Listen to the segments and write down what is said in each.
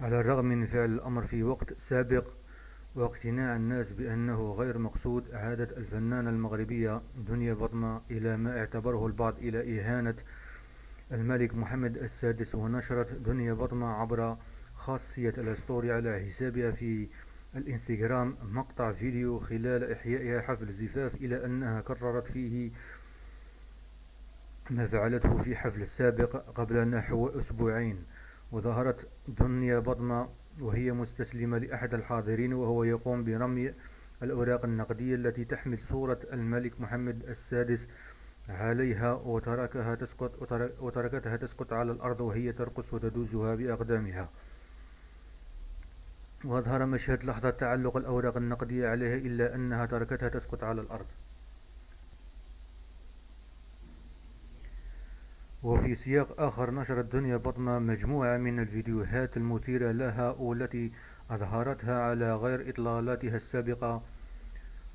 على الرغم من فعل الأمر في وقت سابق واقتناع الناس بأنه غير مقصود، عادت الفنانة المغربية دنيا بطمة إلى ما اعتبره البعض إلى إهانة الملك محمد السادس. ونشرت دنيا بطمة عبر خاصية الستوري على حسابها في الانستغرام مقطع فيديو خلال إحيائها حفل زفاف، إلى أنها كررت فيه ما فعلته في حفل السابق قبل نحو أسبوعين. وظهرت دنيا بطمة وهي مستسلمة لأحد الحاضرين وهو يقوم برمي الأوراق النقدية التي تحمل صورة الملك محمد السادس عليها، وتركتها تسقط على الأرض وهي ترقص وتدوسها بأقدامها. وأظهر مشهد لحظة تعلق الأوراق النقدية عليها، إلا أنها تركتها تسقط على الأرض. وفي سياق آخر، نشرت دنيا بطمة مجموعة من الفيديوهات المثيرة لها والتي أظهرتها على غير إطلالاتها السابقة.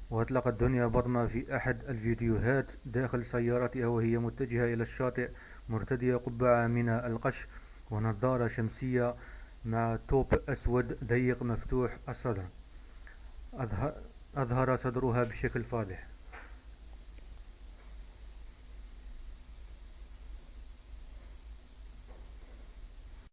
وأطلقت دنيا بطمة في أحد الفيديوهات داخل سيارتها وهي متجهة إلى الشاطئ، مرتدية قبعة من القش ونظارة شمسية مع توب أسود ضيق مفتوح الصدر، أظهر صدرها بشكل فاضح.